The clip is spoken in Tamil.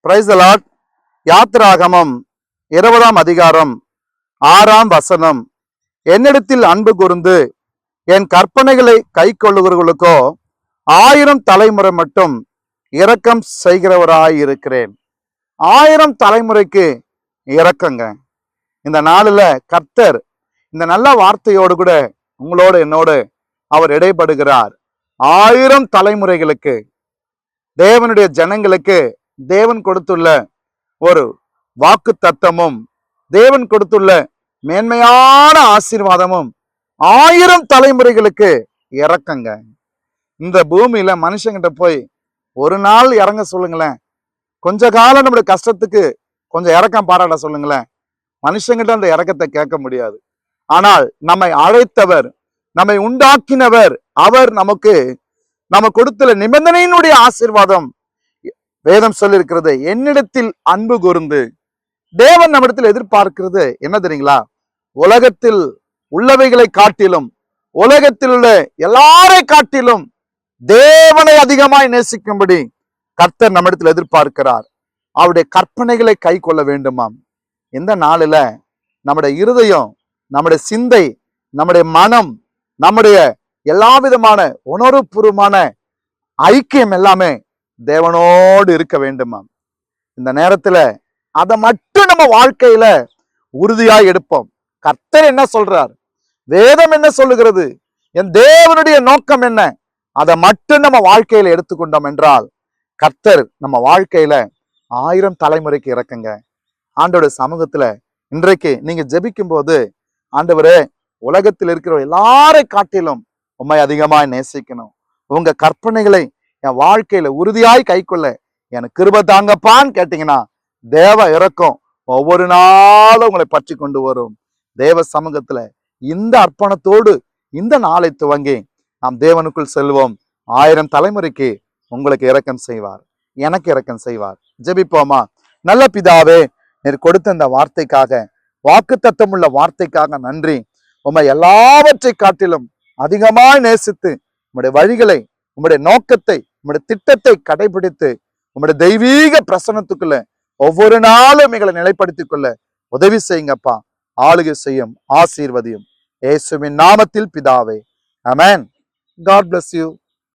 Praise the Lord. யாத்திராகமம் 20ஆம் அதிகாரம் 6ஆம் வசனம். என்னிடத்தில் அன்பு கூர்ந்து என் கற்பனைகளை கை கொள்ளுகிறவர்களுக்கோ 1000 தலைமுறை மட்டும் இரக்கம் செய்கிறவராயிருக்கிறேன். 1000 தலைமுறைக்கு இரக்கங்க. இந்த நாளில் கர்த்தர் இந்த நல்ல வார்த்தையோடு கூட உங்களோடு என்னோடு அவர் இடைப்படுகிறார். 1000 தலைமுறைகளுக்கு தேவனுடைய ஜனங்களுக்கு தேவன் கொடுத்துள்ள ஒரு வாக்கு தத்தமும் தேவன் கொடுத்துள்ள மேன்மையான ஆசீர்வாதமும் 1000 தலைமுறைகளுக்கு இறக்கங்க. இந்த பூமியில மனுஷங்கிட்ட போய் ஒரு நாள் இறங்க சொல்லுங்களேன். கொஞ்ச காலம் நம்முடைய கஷ்டத்துக்கு கொஞ்சம் இறக்கம் பாராட்ட சொல்லுங்களேன். மனுஷங்கிட்ட அந்த இறக்கத்தை கேட்க முடியாது. ஆனால் நம்மை அழைத்தவர், நம்மை உண்டாக்கினவர், அவர் நம்ம கொடுத்துள்ள நிபந்தனையினுடைய ஆசீர்வாதம் வேதம் சொல்லியிருக்கிறது. என்னிடத்தில் அன்பு கூர்ந்து தேவன் நம்மிடத்தில் எதிர்பார்க்கிறது என்ன தெரியுங்களா? உலகத்தில் உள்ளவைகளை காட்டிலும், உலகத்தில் உள்ள எல்லாரை காட்டிலும் தேவனை அதிகமாய் நேசிக்கும்படி கர்த்தர் நம்மிடத்தில் எதிர்பார்க்கிறார். அவருடைய கற்பனைகளை கை கொள்ள வேண்டுமாம். இந்த நாளில நம்முடைய இருதயம், நம்முடைய சிந்தை, நம்முடைய மனம், நம்முடைய எல்லா விதமான உணர்வுபூர்வமான ஐக்கியம் எல்லாமே தேவனோடு இருக்க வேண்டுமாம். இந்த நேரத்துல அதை மட்டும் நம்ம வாழ்க்கையில உறுதியாய் எடுப்போம். கர்த்தர் என்ன சொல்றார், வேதம் என்ன சொல்லுகிறது, என் தேவனுடைய நோக்கம் என்ன, அதை மட்டும் நம்ம வாழ்க்கையில எடுத்துக்கொண்டோம் என்றால் கர்த்தர் நம்ம வாழ்க்கையில 1000 தலைமுறைக்கு இறக்குங்க. ஆண்டோட சமூகத்துல இன்றைக்கு நீங்க ஜெபிக்கும் போது, ஆண்டவரே, உலகத்தில் இருக்கிற எல்லாரை காட்டிலும் உம்மை அதிகமாய் நேசிக்கணும், உங்க கற்பனைகளை என் வாழ்க்கையில உறுதியாய் கை கொள்ள எனக்கு கிருபை தாங்கப்பான்னு கேட்டீங்கன்னா தேவ இறக்கம் ஒவ்வொரு நாளும் உங்களை பற்றி கொண்டு வரும். தேவ சமூகத்துல இந்த அர்ப்பணத்தோடு இந்த நாளை துவங்கி நாம் தேவனுக்குள் செல்வோம். 1000 தலைமுறைக்கு உங்களுக்கு இரக்கம் செய்வார், எனக்கு இரக்கம் செய்வார். ஜெபிப்போமா? நல்ல பிதாவே, நீர் கொடுத்த இந்த வார்த்தைக்காக, வாக்குத்தத்தம் உள்ள வார்த்தைக்காக நன்றி. உம்மை எல்லாவற்றை காட்டிலும் அதிகமாய் நேசித்து உம்முடைய வழிகளை, உம்முடைய நோக்கத்தை, உம்முடைய திட்டத்தை கடைபிடித்து உம்முடைய தெய்வீக பிரசன்னத்துக்குள்ள ஒவ்வொரு நாளும் எங்களை நிலைப்படுத்திக் கொள்ள உதவி செய்யுங்கப்பா. ஆளுகை செய்யும், ஆசீர்வதியும். இயேசுவின் நாமத்தில் பிதாவே, ஆமென். God bless you.